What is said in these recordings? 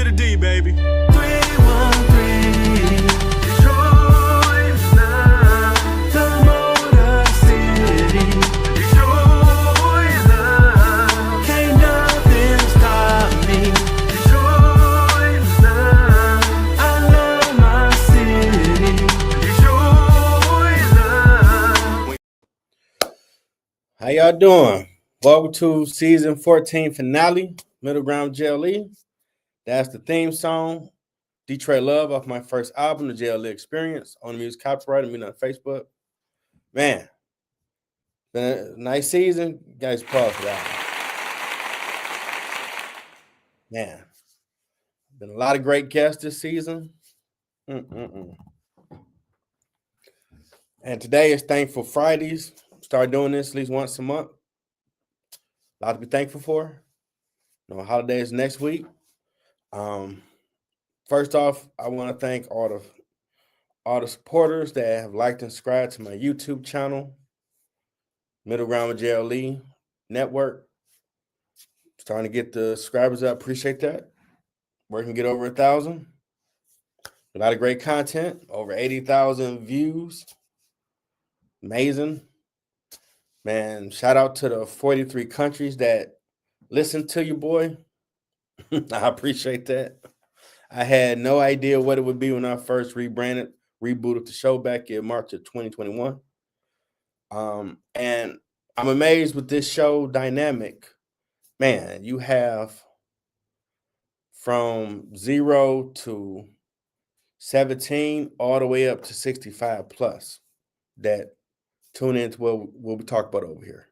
to the D, baby. 313 Detroit love, the Motor City. Detroit love, can't nothing stop me. Detroit love, I love my city. Detroit love. How y'all doing? Welcome to season 14 finale, Middle Ground JLE. That's the theme song, Detroit Love, off my first album, the JLE Experience, on the music copyright, me on Facebook. Man, been a nice season. Guys, pause for that. Man, been a lot of great guests this season. And today is Thankful Fridays. Start doing this at least once a month. A lot to be thankful for. You know, holidays next week. First off, I want to thank all the supporters that have liked and subscribed to my YouTube channel, Middle Ground with JLE Network. Starting to get the subscribers up. Appreciate that. Working to get over 1,000. A lot of great content. Over 80,000 views. Amazing. Man, shout out to the 43 countries that listen to you, boy. I appreciate that. I had no idea what it would be when I first rebooted the show back in March of 2021. And I'm amazed with this show dynamic. Man, you have from 0 to 17 all the way up to 65 plus that tune into what we'll be talking about over here.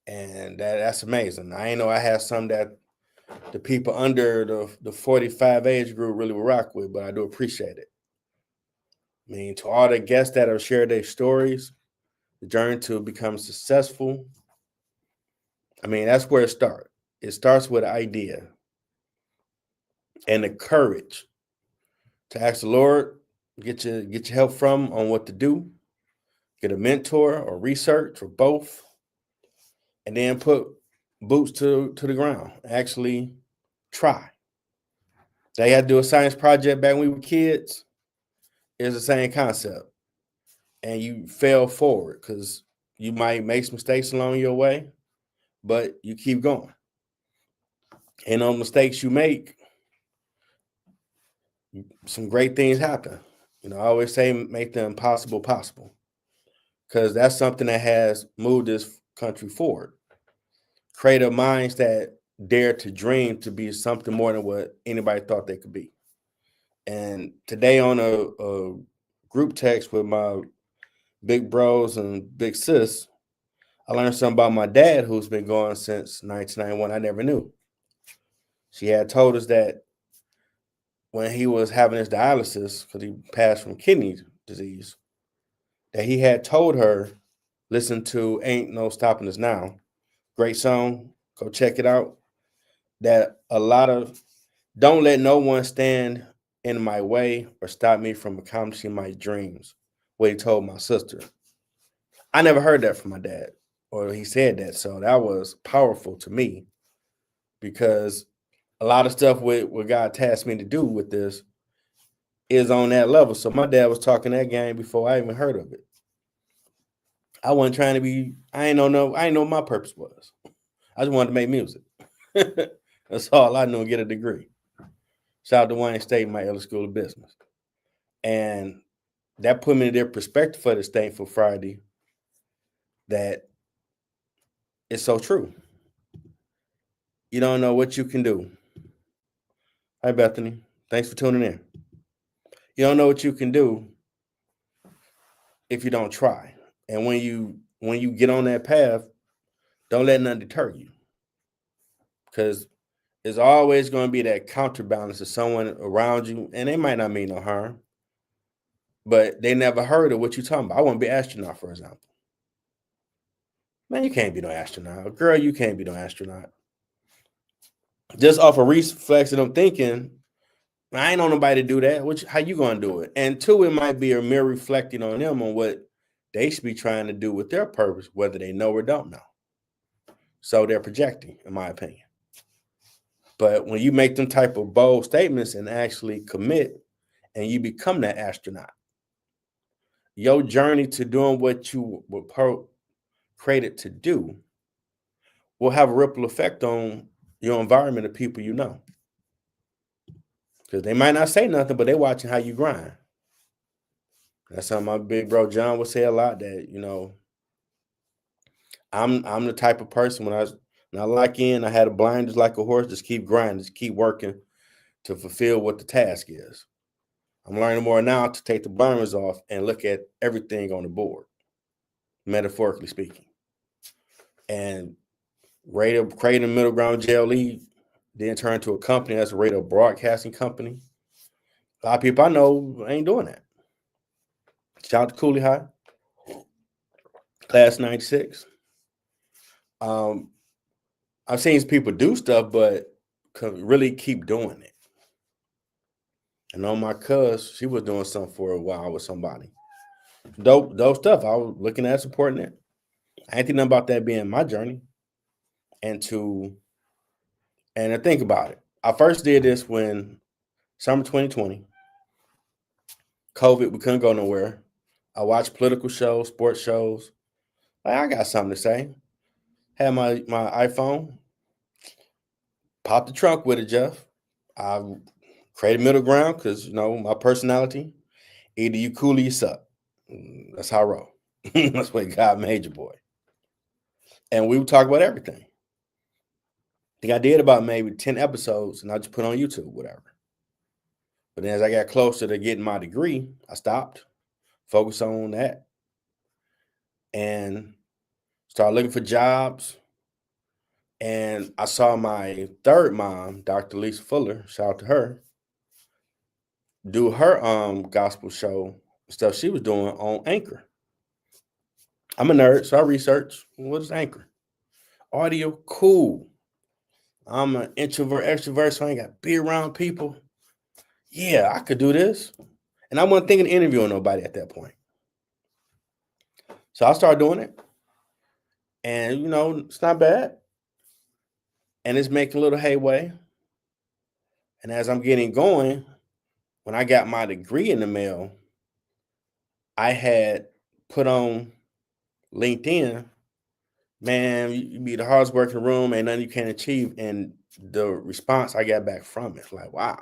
And that's amazing. I know I have some that the people under the 45 age group really will rock with, but I do appreciate it. I mean, to all the guests that have shared their stories, the journey to become successful, I mean, that's where it starts. It starts with an idea and the courage to ask the Lord, get your help from on what to do, get a mentor or research or both, and then put boots to the ground. Actually try. They had to do a science project back when we were kids. It's the same concept. And you fail forward because you might make some mistakes along your way, but you keep going. And on mistakes you make, some great things happen. You know, I always say make the impossible possible, because that's something that has moved this country forward. Creative minds that dare to dream to be something more than what anybody thought they could be. And today on a group text with my big bros and big sis, I learned something about my dad, who's been going since 1991. I never knew. She had told us that when he was having his dialysis, because he passed from kidney disease, that he had told her, listen to Ain't No Stopping Us Now. Great song. Go check it out. That a lot of, don't let no one stand in my way or stop me from accomplishing my dreams. What he told my sister. I never heard that from my dad, or he said that. So that was powerful to me, because a lot of stuff with what God tasked me to do with this is on that level. So my dad was talking that game before I even heard of it. I wasn't trying to be, I ain't know what my purpose was. I just wanted to make music. That's all I knew, get a degree. Shout out to Wayne State, my L.L.C School of Business. And that put me in their perspective for this Thankful Friday, that it's so true. You don't know what you can do. Hi, Bethany. Thanks for tuning in. You don't know what you can do if you don't try. And when you get on that path, don't let nothing deter you. Because there's always going to be that counterbalance of someone around you, and they might not mean no harm, but they never heard of what you're talking about. I want to be an astronaut, for example. Man, you can't be no astronaut. Girl, you can't be no astronaut. Just off a reflex of them thinking, I ain't know nobody to do that. How you going to do it? And two, it might be a mirror reflecting on them on what they should be trying to do with their purpose, whether they know or don't know. So they're projecting, in my opinion. But when you make them type of bold statements and actually commit and you become that astronaut, your journey to doing what you were created to do will have a ripple effect on your environment of people you know. Because they might not say nothing, but they're watching how you grind. That's something my big bro John would say a lot, that, you know, I'm the type of person when I lock in, I had a blind just like a horse, just keep grinding, just keep working to fulfill what the task is. I'm learning more now to take the blinders off and look at everything on the board, metaphorically speaking. And radio creating middle ground JLE then turned into a company that's a radio broadcasting company. A lot of people I know ain't doing that. Shout out to Cooley High, class 96. I've seen people do stuff, but really keep doing it. I know my cuz, she was doing something for a while with somebody. Dope stuff. I was looking at supporting it. I ain't think nothing about that being my journey. And I think about it. I first did this when summer 2020, COVID, we couldn't go nowhere. I watched political shows, sports shows. Like, I got something to say. Had my iPhone, popped the trunk with it, Jeff. I created middle ground because, you know, my personality, either you cool or you suck. That's how I roll. That's what God made you, boy. And we would talk about everything. I think I did about maybe 10 episodes and I just put on YouTube, whatever. But then as I got closer to getting my degree, I stopped, focused on that, and started looking for jobs. And I saw my third mom, Dr. Lisa Fuller, shout out to her, do her gospel show stuff she was doing on Anchor. I'm a nerd, so I researched, what is Anchor? Audio, cool. I'm an introvert, extrovert, so I ain't got to be around people. Yeah, I could do this. And I wasn't thinking of interviewing nobody at that point. So I started doing it. And, you know, it's not bad. And it's making a little headway. And as I'm getting going, when I got my degree in the mail, I had put on LinkedIn, man, you be the hardest working room, ain't nothing you can't achieve. And the response I got back from it, like, wow.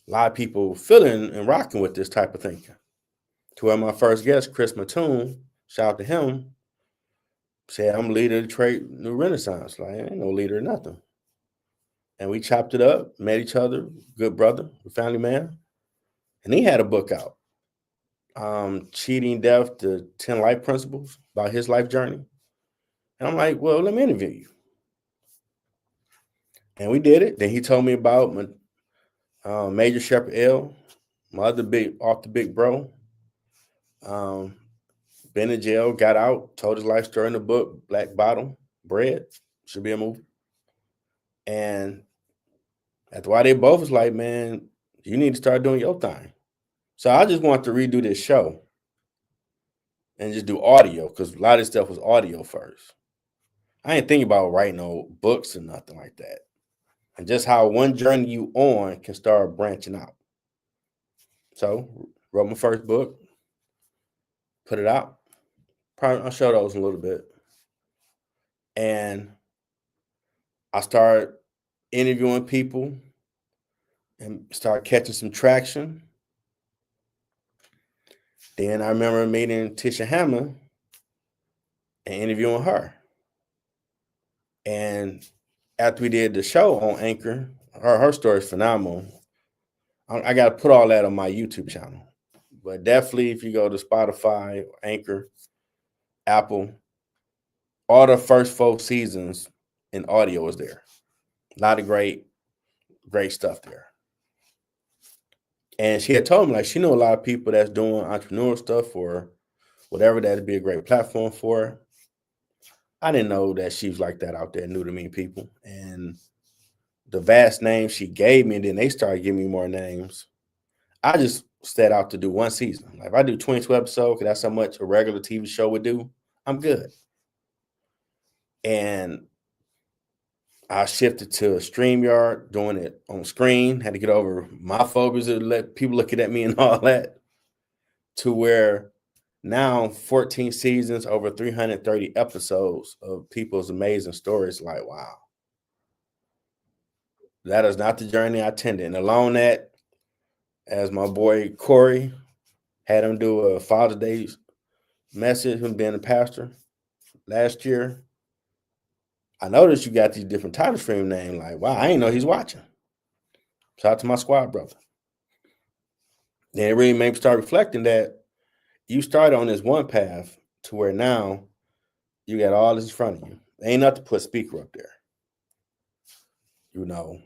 A lot of people feeling and rocking with this type of thinking. To where my first guest, Chris Mattoon, shout out to him, said, I'm leader of the trade new renaissance. Like, I ain't no leader or nothing. And we chopped it up, met each other, good brother, family man. And he had a book out, Cheating Death, the 10 Life Principles, about his life journey. And I'm like, well, let me interview you. And we did it. Then he told me about my Major Shepherd L, my other off the big bro. Been in jail, got out, told his life story in the book, Black Bottom Bread. Should be a movie. And that's why they both was like, man, you need to start doing your thing. So I just want to redo this show and just do audio, because a lot of this stuff was audio first. I ain't thinking about writing no books or nothing like that. And just how one journey you on can start branching out. So wrote my first book, put it out. Probably I'll show those in a little bit. And I started interviewing people and start catching some traction. Then I remember meeting Tisha Hammer and interviewing her. And after we did the show on Anchor, her story is phenomenal. I got to put all that on my YouTube channel. But definitely, if you go to Spotify, Anchor, Apple, all the first 4 seasons in audio is there. A lot of great stuff there. And she had told me, like, she knew a lot of people that's doing entrepreneurial stuff or whatever that'd be a great platform for her. I didn't know that she was like that out there, new to me people. And the vast names she gave me, and then they started giving me more names. I just set out to do 1 season. Like, if I do 22 episodes, because that's how much a regular TV show would do, I'm good. And I shifted to StreamYard, doing it on screen. Had to get over my phobias of let people looking at me and all that, to where now 14 seasons, over 330 episodes of people's amazing stories. Like, wow, that is not the journey I intended. And along that, as my boy Corey had him do a Father's Day message, him being a pastor last year, I noticed you got these different title stream names. Like, wow, I ain't know he's watching. Shout out to my squad brother. Then it really made me start reflecting that you started on this one path to where now you got all this in front of you. Ain't nothing to put speaker up there. You know,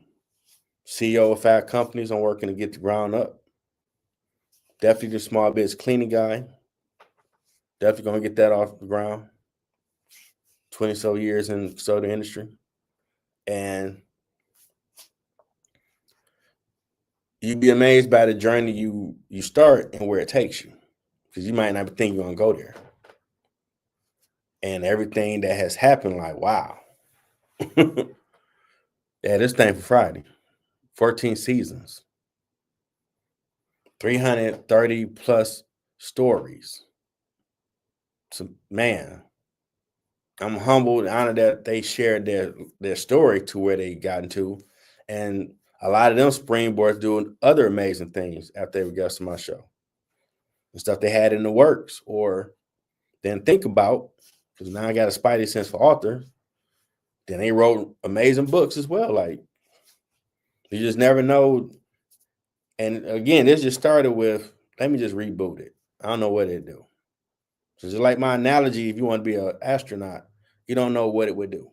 CEO of 5 companies, I'm working to get the ground up. Definitely the small business cleaning guy. Definitely gonna get that off the ground. 20 so years in soda industry. And you'd be amazed by the journey you start and where it takes you. Because you might not think you're gonna go there. And everything that has happened, like, wow. Yeah, this thing for Friday. 14 seasons. 330 plus stories. So, man, I'm humbled and honored that they shared their story to where they got into. And a lot of them springboards doing other amazing things after they were guests on my show. And stuff they had in the works or didn't think about, because now I got a spidey sense for authors. Then they wrote amazing books as well. Like, you just never know. And again, this just started with, let me just reboot it. I don't know what it do. So just like my analogy, if you want to be an astronaut, you don't know what it would do.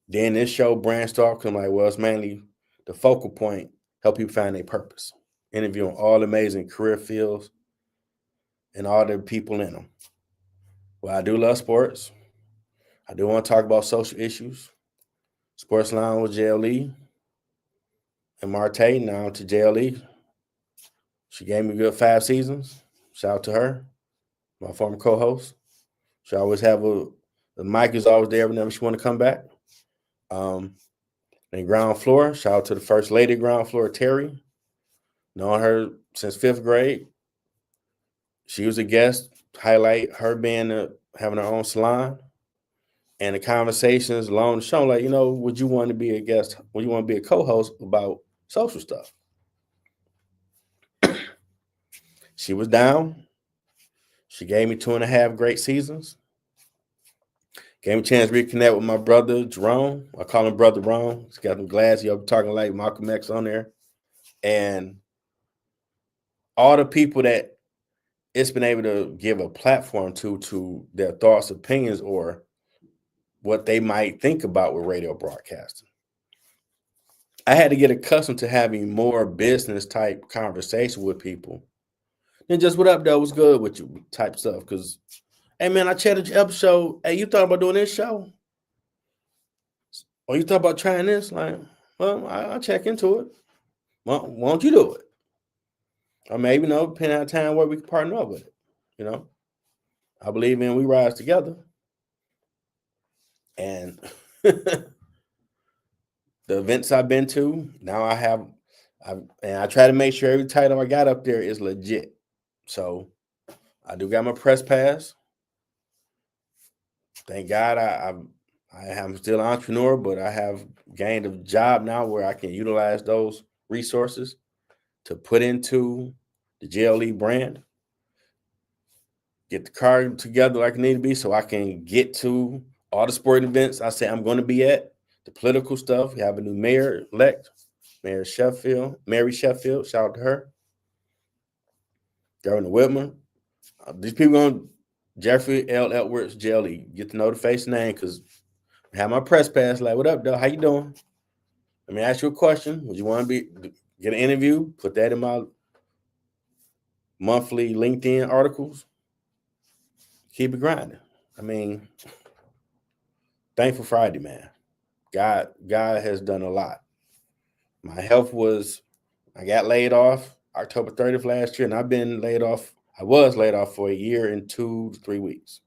Then this show branched off because I'm like, well, it's mainly the focal point, help people find their purpose. Interviewing all amazing career fields and all the people in them. Well, I do love sports. I do want to talk about social issues. Sports Line with JLE and Marte, now to JLE. She gave me a good 5 seasons. Shout out to her, my former co-host. She always have the mic is always there whenever she want to come back. And Ground Floor, shout out to the first lady Ground Floor, Terry. Known her since 5th grade. She was a guest, highlight her being having her own salon. And the conversations along the show, like, would you want to be a guest? Would you want to be a co-host about social stuff? She was down. She gave me 2.5 great seasons. Gave me a chance to reconnect with my brother, Jerome. I call him Brother Ron. He's got some glass. He'll be talking like Malcolm X on there. And all the people that it's been able to give a platform to their thoughts, opinions, or what they might think about with radio broadcasting. I had to get accustomed to having more business type conversation with people than just what up, though, what's good with you type stuff. Because, hey, man, I chatted your episode. Hey, you thought about doing this show? Or you thought about trying this? Like, well, I'll check into it. Well, why don't you do it? Or maybe, depending on time where we can partner up with it. I believe in we rise together. And the events I've been to, now I try to make sure every title I got up there is legit. So I do got my press pass. Thank God I am still an entrepreneur, but I have gained a job now where I can utilize those resources to put into the JLE brand, get the car together like it need to be so I can get to all the sporting events I say I'm going to be at, the political stuff. We have a new mayor-elect, Mary Sheffield, shout out to her. Governor Whitmer. These people going Jeffrey L. Edwards, JLE. Get to know the face and name because I have my press pass. Like, what up, dog? How you doing? Let me ask you a question. Would you want to get an interview? Put that in my monthly LinkedIn articles. Keep it grinding. I mean, thankful Friday, man. God has done a lot. My health I got laid off October 30th last year, and I've been laid off. I was laid off for a year and 2 to 3 weeks.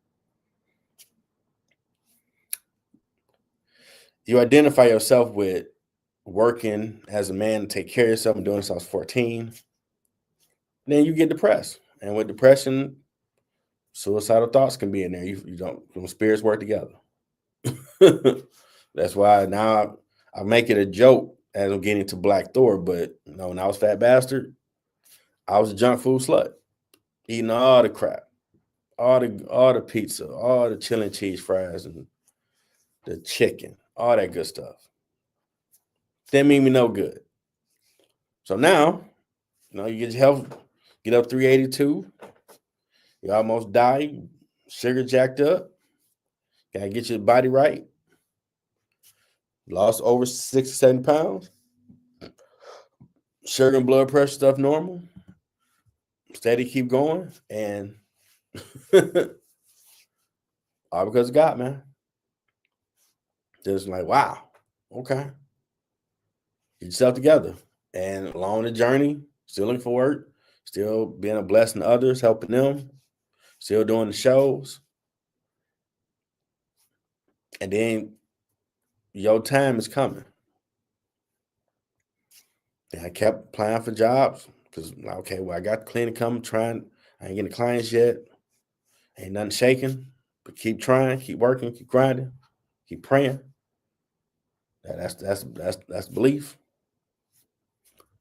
you identify yourself with working as a man to take care of yourself and doing this. I was 14. Then you get depressed, and with depression, suicidal thoughts can be in there. You don't spirits work together. That's why now I make it a joke as I'm getting to Black Thor. But when I was Fat Bastard, I was a junk food slut, eating all the crap, all the pizza, all the chili and cheese fries, and the chicken, all that good stuff. Didn't mean me no good. So now, you get your health, get up 382. You almost die, sugar jacked up. Gotta get your body right. Lost over 60, 70 pounds. Sugar and blood pressure stuff normal. Steady keep going. And all because of God, man. Just like, wow, okay. Get yourself together. And along the journey, still looking for work, still being a blessing to others, helping them, still doing the shows. And then your time is coming. And I kept applying for jobs because, okay, well, I got the clinic coming, trying. I ain't getting the clients yet. Ain't nothing shaking, but keep trying, keep working, keep grinding, keep praying. That's belief.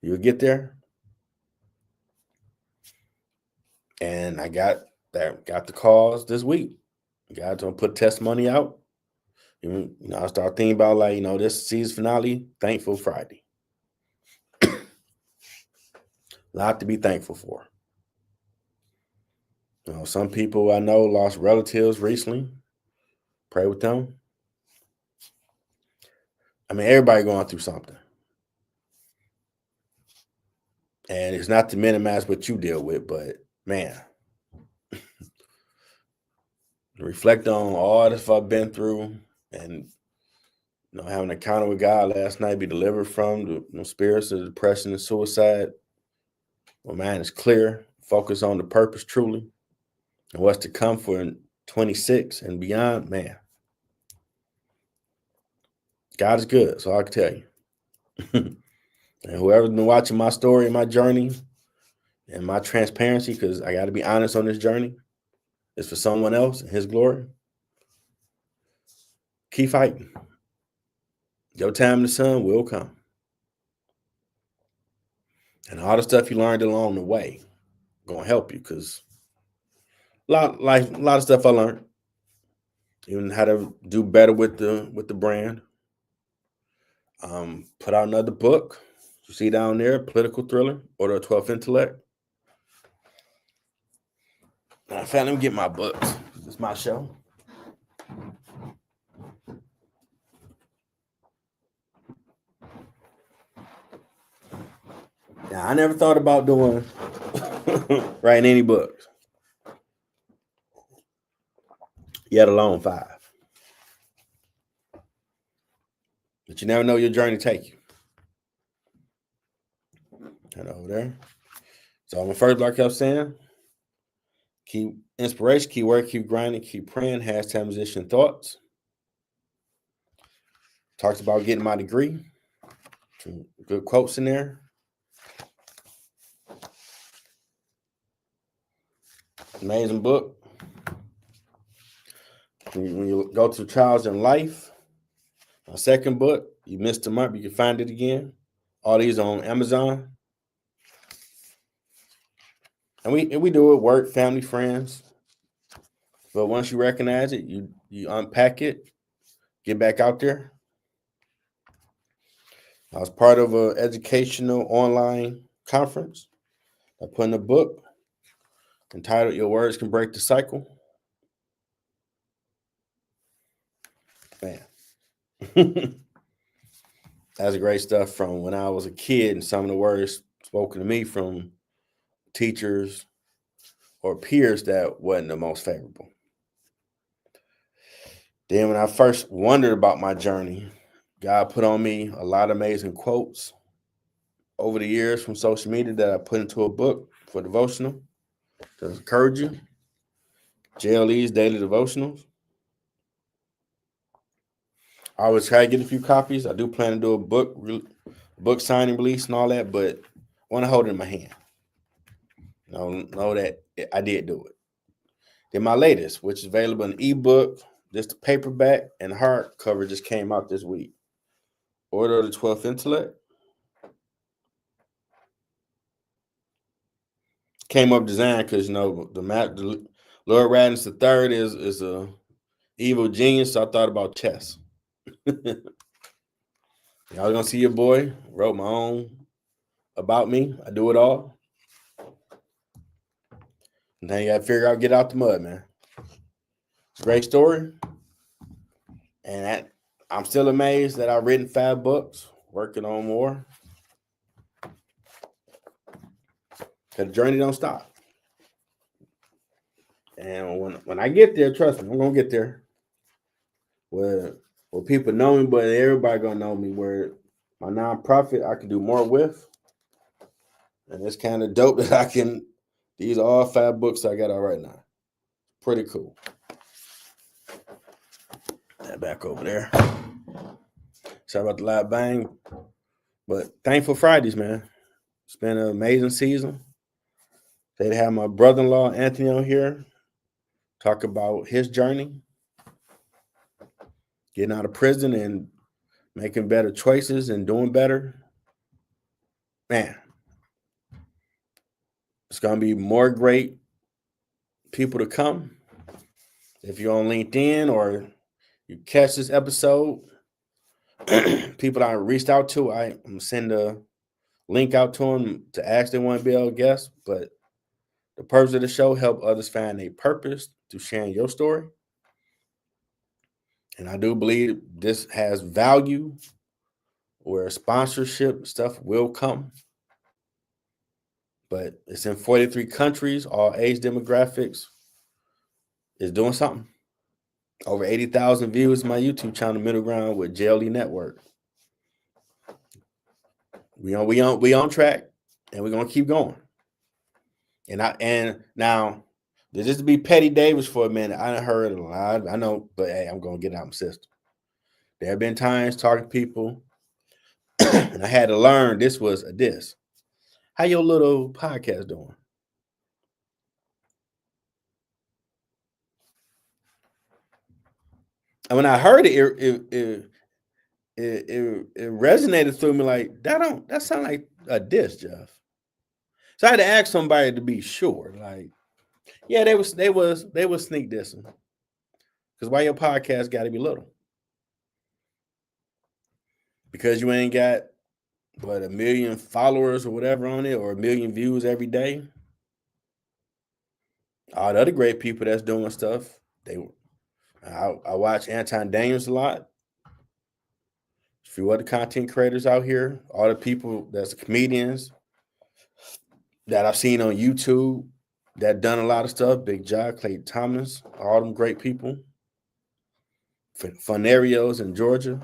You'll get there. And I got the calls this week. God's gonna put testimony out. I start thinking about this season finale, Thankful Friday. A lot to be thankful for. Some people I know lost relatives recently. Pray with them. I mean, everybody going through something. And it's not to minimize what you deal with, but man, reflect on all the stuff I've been through, and having an encounter with God last night, be delivered from the spirits of depression and suicide. My mind is clear, focus on the purpose truly, and what's to come for 26 and beyond. Man, God is good, so I can tell you. And whoever's been watching my story and my journey and my transparency, because I got to be honest on this journey, it's for someone else and His glory. Keep fighting. Your time in the sun will come. And all the stuff you learned along the way gonna help you, because a lot of stuff I learned. Even how to do better with the brand. Put out another book. You see down there, political thriller, Order of 12th Intellect. In fact, let me get my books. It's my show. Now, I never thought about doing writing any books, yet alone 5. But you never know your journey take you. And over there. So my first block kept saying, keep inspiration, keep work, keep grinding, keep praying, hashtag musician thoughts. Talks about getting my degree. Some good quotes in there. Amazing book. When you go through trials in life, my second book, you missed a month, you can find it again. All these on Amazon. And we do it, work, family, friends. But once you recognize it, you unpack it, get back out there. I was part of an educational online conference. I put in a book entitled Your Words Can Break the Cycle. Man. That's great stuff from when I was a kid, and some of the words spoken to me from teachers or peers that wasn't the most favorable. Then when I first wondered about my journey, God put on me a lot of amazing quotes over the years from social media that I put into a book for devotional to encourage you. JLE's daily devotionals. I always try to get a few copies. I do plan to do a book signing release and all that, but I want to hold it in my hand. Know that I did do it. Then my latest, which is available in ebook, just the paperback and hardcover, just came out this week. Order of the 12th Intellect. Came up design because the Lord Raditz III is a evil genius. So I thought about chess. Y'all gonna see your boy wrote my own about me. I do it all. And then you gotta figure out get out the mud, man. It's a great story. And I'm still amazed that I've written 5 books, working on more. Cause the journey don't stop. And when I get there, trust me, I'm gonna get there. Where people know me, but everybody gonna know me. Where my nonprofit I can do more with. And it's kind of dope that I can. These are all 5 books I got out right now. Pretty cool. That back over there. Sorry about the loud bang. But thankful Fridays, man. It's been an amazing season. They'd have my brother-in-law Anthony on here talk about his journey, getting out of prison and making better choices and doing better. Man, it's gonna be more great people to come. If you're on LinkedIn or you catch this episode, people I reached out to, I'm gonna send a link out to them to ask they want to be a guest. But the purpose of the show, help others find a purpose through sharing your story. And I do believe this has value where sponsorship stuff will come. But it's in 43 countries, all age demographics. Is doing something. Over 80,000 views on my YouTube channel, Middle Ground with JLE Network. We on track, and we're gonna keep going. And now, just to be Petty Davis for a minute, I done heard a lot. I know, but hey, I'm gonna get out my system. There have been times talking to people, and I had to learn this was a diss. How your little podcast doing? And when I heard it resonated through me like that sound like a diss, Jeff. So I had to ask somebody to be sure. Like, yeah, they was sneak dissing. Because why your podcast got to be little? Because you ain't got what 1 million followers or whatever on it, or 1 million views every day. All the other great people that's doing stuff, I watch Anton Daniels a lot. A few other content creators out here, all the people that's comedians that I've seen on YouTube that done a lot of stuff. Big John, Clay Thomas, all them great people. Funarios in Georgia.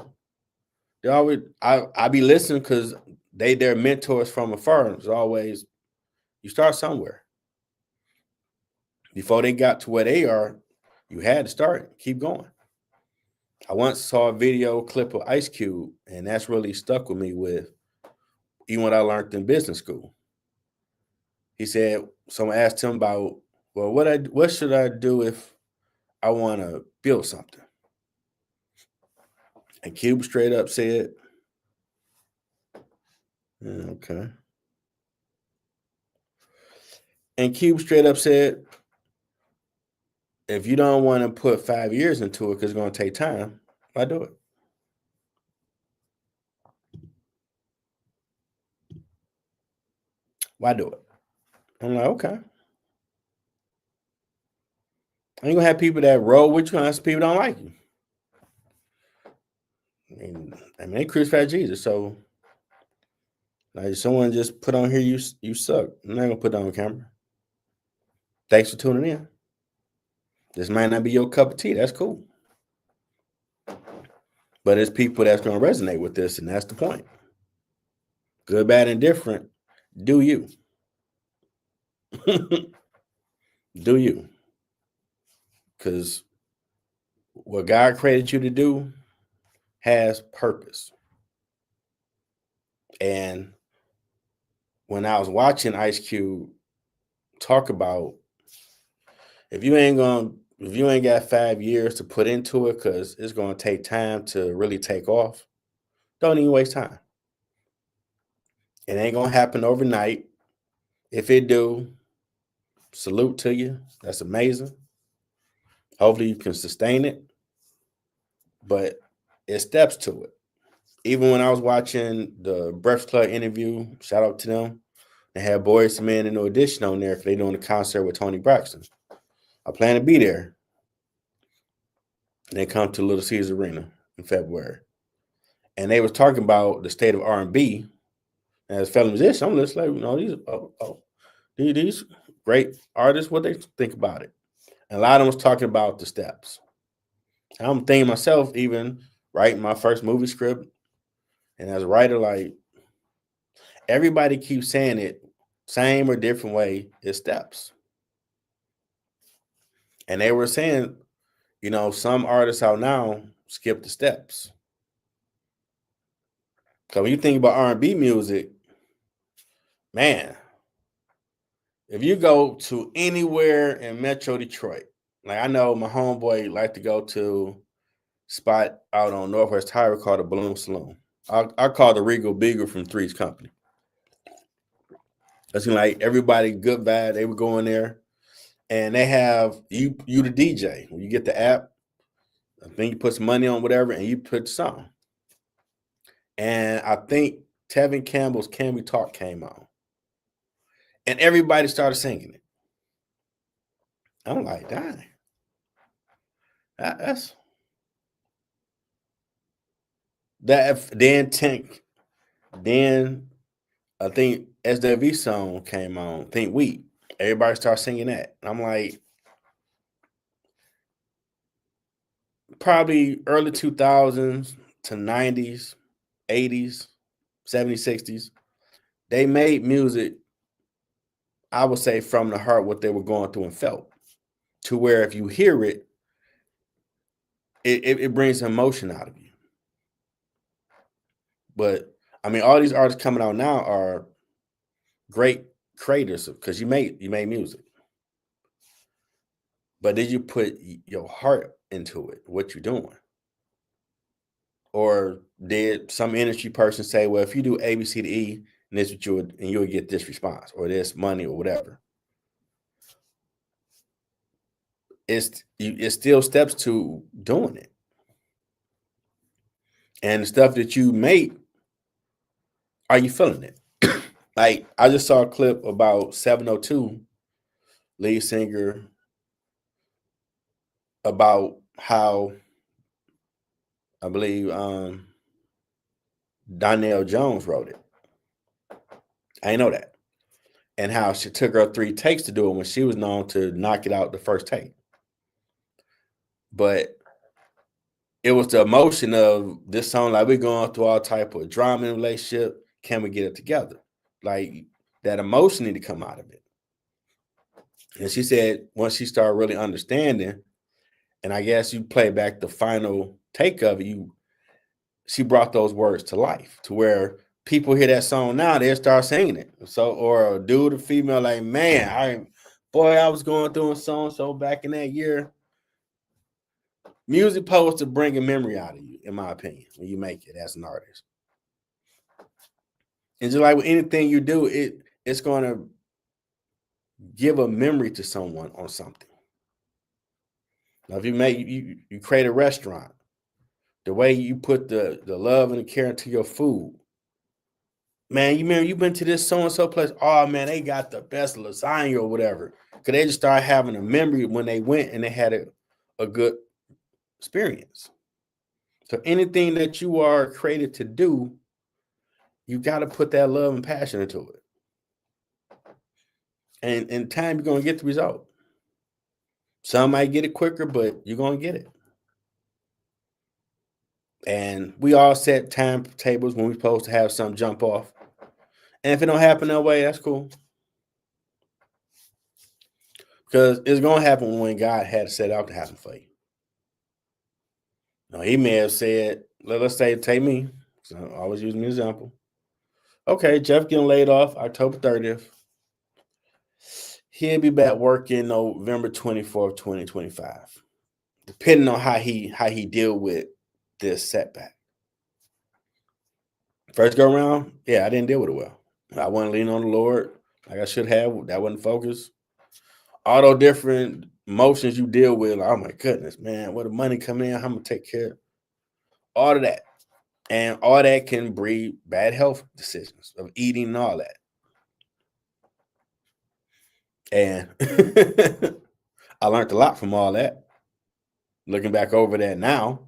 They always I be listening because they're mentors from afar. It's always you start somewhere. Before they got to where they are, you had to start. Keep going. I once saw a video clip of Ice Cube, and that's really stuck with me with even what I learned in business school. He said, someone asked him about, well, what should I do if I want to build something? And Cube straight up said, okay. And Cube straight up said, if you don't want to put 5 years into it because it's going to take time, why do it? Why do it? I'm like, okay. I ain't gonna have people that roll with you unless people don't like you. I mean, they crucified Jesus, so like someone just put on here, you suck. I'm not gonna put that on camera. Thanks for tuning in. This might not be your cup of tea. That's cool. But it's people that's gonna resonate with this, and that's the point. Good, bad, and different. Do you? Do you? Because what God created you to do, has purpose. And when I was watching Ice Cube talk about if you ain't got 5 years to put into it, because it's gonna take time to really take off, don't even waste time. It ain't gonna happen overnight. If it do, salute to you. That's amazing. Hopefully you can sustain it. But it steps to it. Even when I was watching the Breakfast Club interview, shout out to them. They had Boyz II Men and No Audition on there because they're doing a concert with Tony Braxton. I plan to be there. And they come to Little Caesars Arena in February. And they was talking about the state of R&B. And as a fellow musician, I'm just like, these great artists, what they think about it. And a lot of them was talking about the steps. And I'm thinking myself, even writing my first movie script, and as a writer, like, everybody keeps saying it same or different way, it steps. And they were saying, some artists out now skip the steps. Because when you think about R&B music, man, if you go to anywhere in Metro Detroit, like I know my homeboy like to go to a spot out on Northwest Highway called the Balloon Saloon. I call the Regal Beagle from Three's Company. It seemed like everybody good vibe. They would go in there, and they have you the DJ. When you get the app, I think you put some money on whatever, and you put the song. And I think Tevin Campbell's "Can We Talk" came on, and everybody started singing it. I'm like, dang, that's that. Then Tank, then I think SWV song came on. Think We. Everybody started singing that. And I'm like, probably early 2000s to 90s, 80s, 70s, 60s. They made music, I would say, from the heart, what they were going through and felt, to where if you hear it, it brings emotion out of you. But I mean, all these artists coming out now are great creators because you made music. But did you put your heart into it, what you're doing? Or did some industry person say, well, if you do A, B, C, D, E, and this what you would get this response or this money or whatever? It still steps to doing it. And the stuff that you make, are you feeling it? Like, I just saw a clip about 702 lead singer about how I believe Donnell Jones wrote it. I didn't know that. And how she took her 3 takes to do it when she was known to knock it out the first take. But it was the emotion of this song, like we're going through all type of drama in a relationship. Can we get it together? Like, that emotion need to come out of it. And she said once she started really understanding, and I guess you play back the final take of it, she brought those words to life to where people hear that song now, they start singing it. So, or a dude or female, like, man, I was going through a so back in that year. Music supposed to bring a memory out of you, in my opinion, when you make it as an artist. And just like with anything you do, it's going to give a memory to someone on something. Now, if you create a restaurant, the way you put the love and the care into your food, man, you remember you've been to this so-and-so place, oh man, they got the best lasagna or whatever. Because they just started having a memory when they went and they had a good experience. So anything that you are created to do, you got to put that love and passion into it. And in time, you're going to get the result. Some might get it quicker, but you're going to get it. And we all set timetables when we're supposed to have something jump off. And if it don't happen that way, that's cool. Because it's going to happen when God had it set out to happen for you. Now, he may have said let's say take me. So I always use me as an example. Okay, Jeff getting laid off October 30th. He'll be back working November 24th, 2025. Depending on how he deal with this setback. First go around, yeah, I didn't deal with it well. I wasn't leaning on the Lord like I should have. That wasn't focused. All those different emotions you deal with, like, oh my goodness, man, what the money coming in, how I'm gonna take care of all of that. And all that can breed bad health decisions of eating and all that. And I learned a lot from all that. Looking back over that now.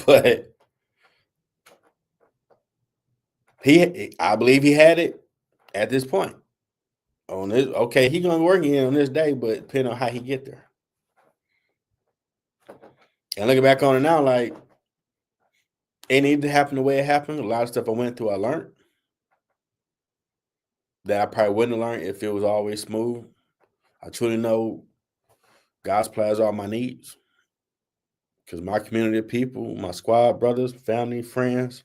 But I believe he had it at this point. On this, okay, he gonna work in on this day, but depending on how he get there. And looking back on it now, like it needed to happen the way it happened. A lot of stuff I went through, I learned that I probably wouldn't have learned if it was always smooth. I truly know God supplies all my needs because my community of people, my squad, brothers, family, friends,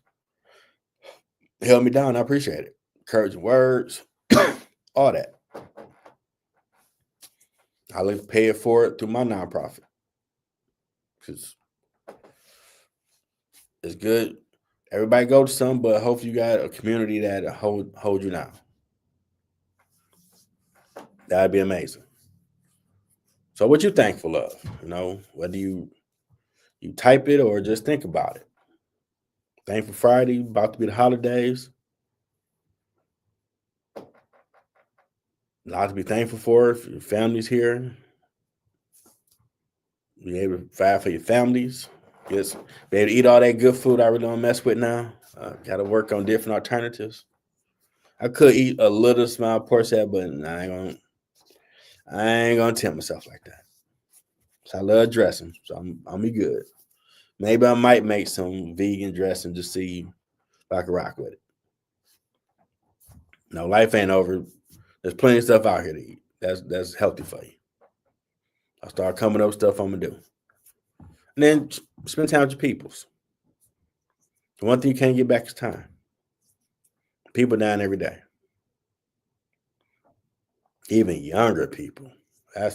held me down. I appreciate it. Encouraging words, all that. I live pay it forward through my nonprofit because it's good. Everybody go to some, but hopefully you got a community that hold you down. That'd be amazing. So what you thankful of? Whether you type it or just think about it. Thankful Friday, about to be the holidays. A lot to be thankful for if your family's here. Be able to provide for your families. Just be able to eat all that good food I really don't mess with now. Got to work on different alternatives. I could eat a little small portion, but I ain't gonna tempt myself like that. So I love dressing, so I'll be good. Maybe I might make some vegan dressing to see if I can rock with it. No, life ain't over. There's plenty of stuff out here to eat. That's healthy for you. I'll start coming up with stuff I'm gonna do. And then spend time with your peoples. The one thing you can't get back is time. People dying every day. Even younger people. My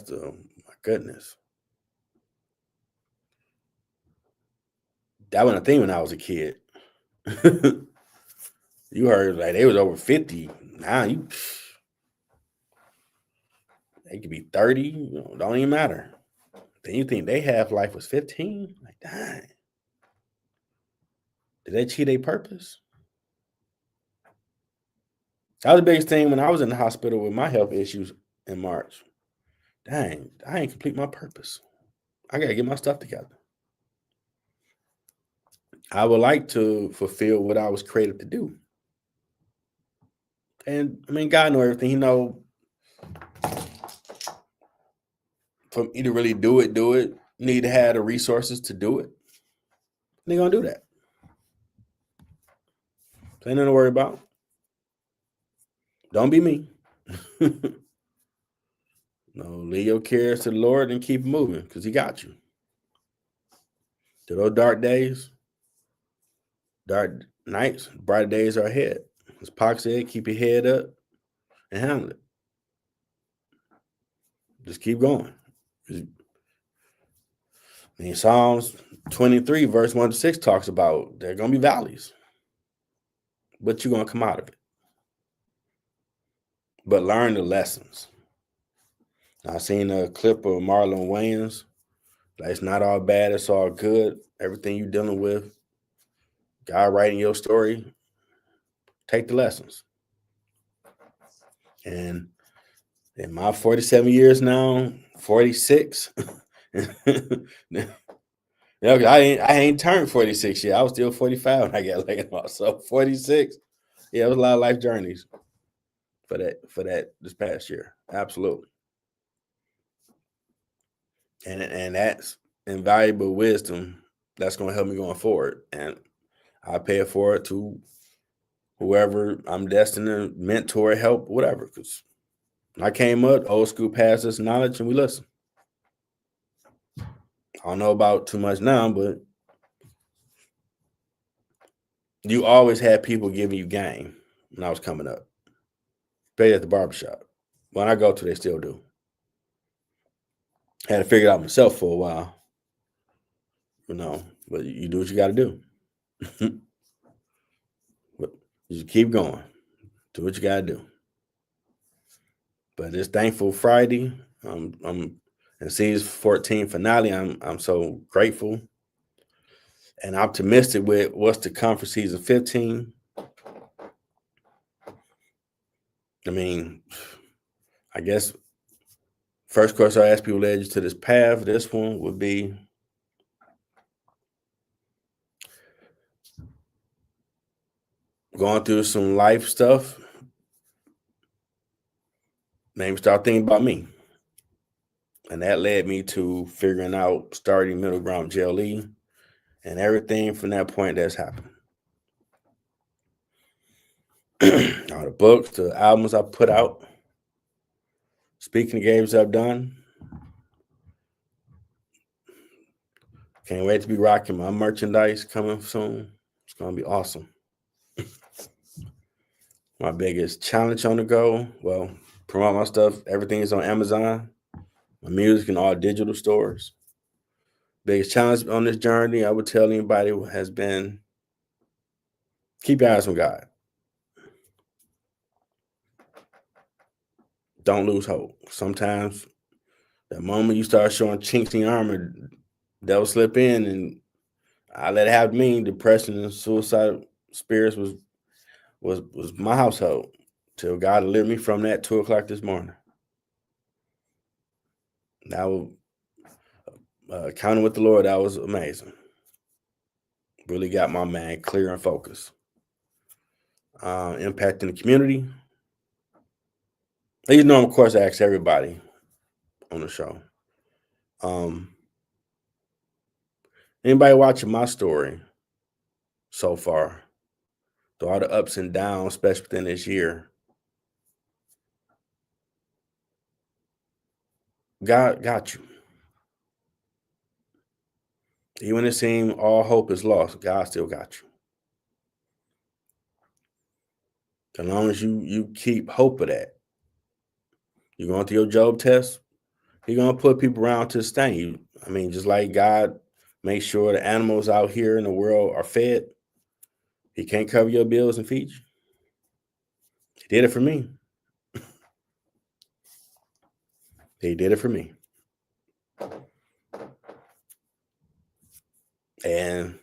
goodness. That wasn't a thing when I was a kid. You heard like they was over 50. Now they could be 30. Don't even matter. Then you think they half life was 15? Like, dang. Did they cheat their purpose? That was the biggest thing when I was in the hospital with my health issues in March. Dang, I ain't complete my purpose. I gotta get my stuff together. I would like to fulfill what I was created to do. And I mean, God knows everything. He know for me to really do it, need to have the resources to do it. They're gonna do that. So ain't nothing to worry about. Don't be me. No, leave your cares to the Lord and keep moving because He got you. To those dark days, dark nights, brighter days are ahead. As Pac said, keep your head up and handle it. Just keep going. Psalms 23, verse 1 to 6 talks about there are going to be valleys, but you're going to come out of it. But learn the lessons. I seen a clip of Marlon Wayans. Like, it's not all bad, it's all good. Everything you're dealing with, God writing your story, take the lessons. And in my 47 years now, 46, I ain't turned 46 yet. I was still 45 when I got laid off. So 46, yeah, it was a lot of life journeys for that this past year. Absolutely. And that's invaluable wisdom that's going to help me going forward. And I pay it forward to whoever I'm destined to mentor, help, whatever. Because I came up, old school passed us knowledge, and we listen. I don't know about too much now, but you always had people giving you game when I was coming up, especially at the barbershop. When I go to, they still do. Had to figure it out myself for a while, but you do what you got to do. But you just keep going. Do what you got to do. But it's Thankful Friday. I'm and season 14 finale. I'm so grateful and optimistic with what's to come for season 15. I mean, I guess first question I ask people led you to this path. This one would be going through some life stuff. Maybe start thinking about me. And that led me to figuring out starting middle ground JLE and everything from that point that's happened. All the books, the albums I put out, speaking engagements I've done. Can't wait to be rocking my merchandise coming soon. It's going to be awesome. My biggest challenge on the go, well, promote my stuff. Everything is on Amazon, my music in all digital stores. Biggest challenge on this journey, I would tell anybody has been keep your eyes on God. Don't lose hope. Sometimes the moment you start showing chinks in your armor, they'll slip in, and I let it happen to me. Depression and suicide spirits was my household till God delivered me from that 2:00 this morning. That was counting with the Lord. That was amazing. Really got my mind clear and focused. Impacting the community. You know, of course, I ask everybody on the show. Anybody watching my story so far, through all the ups and downs, especially within this year, God got you. Even when it seemed all hope is lost, God still got you. As long as you keep hope of that, you're going through your Job test, He's going to put people around to sustain you. I mean, just like God makes sure the animals out here in the world are fed, He can't cover your bills and feed you. He did it for me. He did it for me. And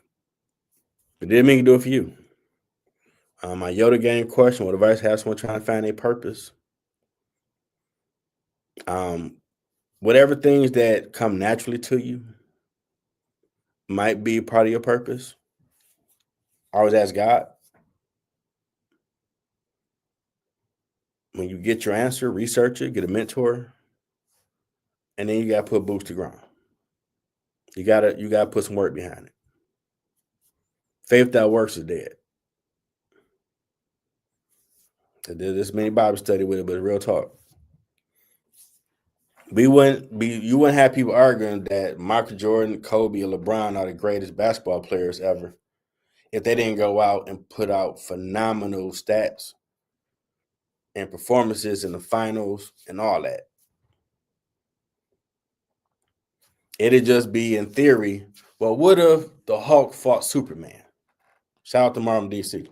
it didn't mean to do it for you. My Yoda game question, what advice has someone trying to find a purpose? Whatever things that come naturally to you might be part of your purpose. Always ask God. When you get your answer, research it, get a mentor, and then you gotta put boots to ground. You gotta put some work behind it. Faith without works is dead. I did this many Bible study with it, but real talk. You wouldn't have people arguing that Michael Jordan, Kobe, or LeBron are the greatest basketball players ever if they didn't go out and put out phenomenal stats and performances in the finals and all that. It'd just be in theory, well, what if the Hulk fought Superman? Shout out to Marvel DC.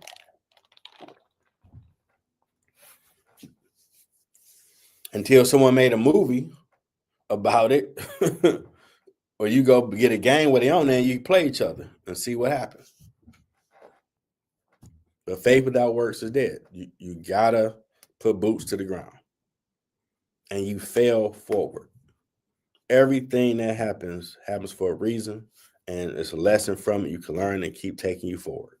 Until someone made a movie about it, or you go get a game where they own it and you play each other and see what happens. But faith without works is dead. You gotta put boots to the ground and you fail forward. Everything that happens for a reason, and it's a lesson from it you can learn and keep taking you forward.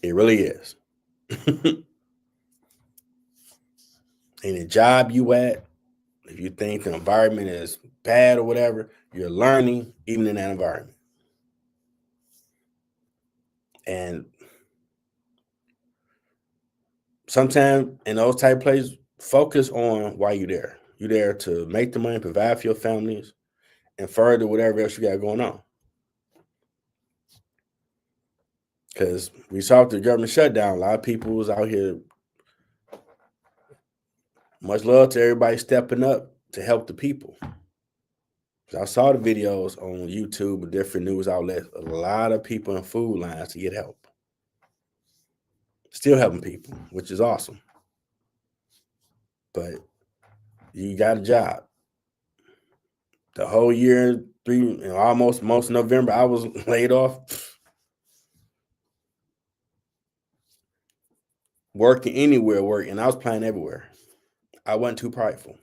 It really is. Any job you at, if you think the environment is bad or whatever, you're learning even in that environment. And sometimes in those type of places, focus on why you're there. You're there to make the money, provide for your families, and further whatever else you got going on. Because we saw the government shutdown. A lot of people was out here. Much love to everybody stepping up to help the people. I saw the videos on YouTube and different news outlets. A lot of people in food lines to get help. Still helping people, which is awesome. But you got a job. The whole year, almost most of November, I was laid off. Working anywhere, working. I was playing everywhere. I wasn't too prideful.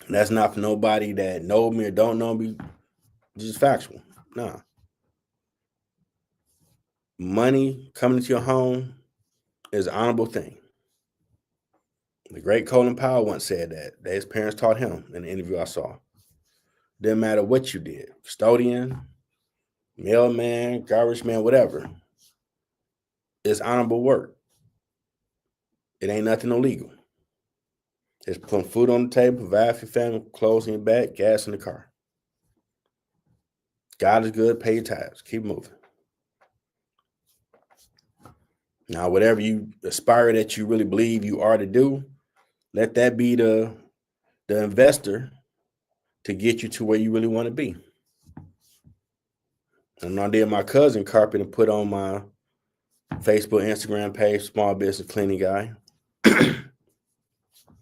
That's not for nobody that know me or don't know me. Just factual. Nah. Money coming into your home is an honorable thing. The great Colin Powell once said that his parents taught him in the interview I saw. Didn't matter what you did, custodian, mailman, garbage man, whatever. It's honorable work. It ain't nothing illegal. It's putting food on the table, provide for your family, clothes in your back, gas in the car. God is good, pay your tithes, keep moving. Now, whatever you aspire that you really believe you are to do, let that be the investor to get you to where you really want to be. And I did my cousin carpet and put on my Facebook, Instagram page, small business cleaning guy.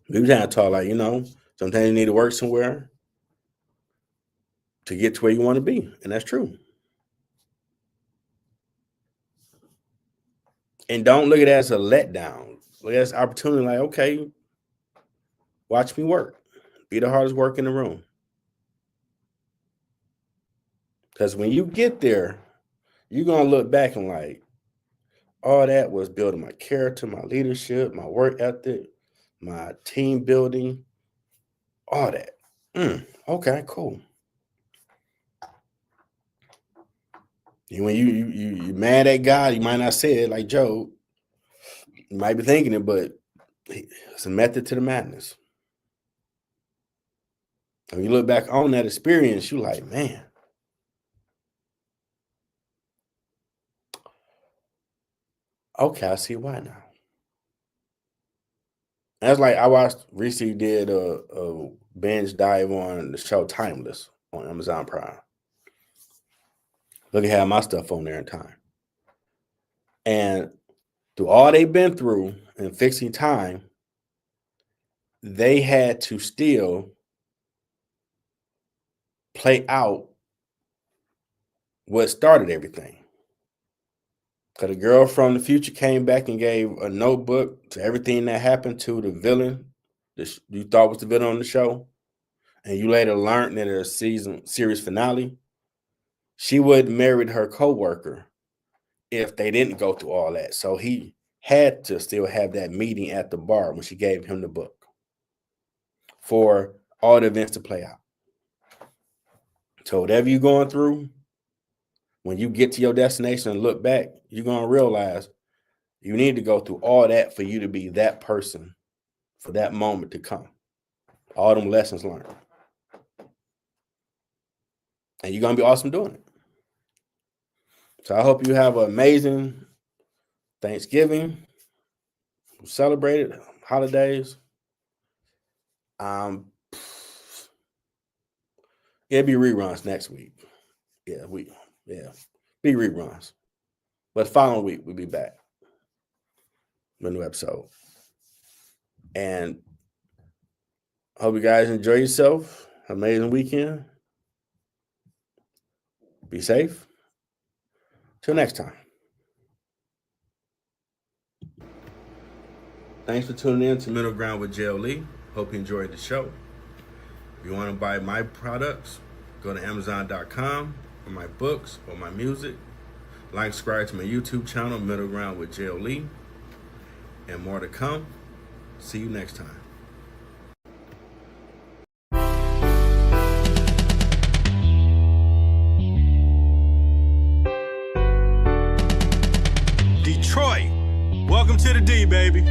We were trying to talk like, sometimes you need to work somewhere to get to where you want to be. And that's true. And don't look at it as a letdown. Look at it as an opportunity like, okay, watch me work. Be the hardest work in the room. Because when you get there, you're going to look back and like, all that was building my character, my leadership, my work ethic, my team building, all that. Okay, cool. And when you mad at God, you might not say it like Job. You might be thinking it, but it's a method to the madness. And when you look back on that experience, you're like, man. Okay, I see why now. That's like I recently did a binge dive on the show Timeless on Amazon Prime. Look at how my stuff on there in time. And through all they've been through and fixing time, they had to still play out what started everything. Because the girl from the future came back and gave a notebook to everything that happened to the villain that you thought was the villain on the show. And you later learned in her series finale, she would have married her co-worker if they didn't go through all that. So he had to still have that meeting at the bar when she gave him the book for all the events to play out. So whatever you're going through, when you get to your destination and look back, you're going to realize you need to go through all that for you to be that person for that moment to come. All them lessons learned. And you're going to be awesome doing it. So I hope you have an amazing Thanksgiving. Celebrated holidays. It'll be reruns next week. Be reruns. But the following week, we'll be back with a new episode. And hope you guys enjoy yourself. Amazing weekend. Be safe. Till next time. Thanks for tuning in to Middle Ground with JLE. Hope you enjoyed the show. If you want to buy my products, go to Amazon.com for my books or my music. Like, subscribe to my YouTube channel, Middle Ground with JLE. And more to come. See you next time. Detroit, welcome to the D, baby.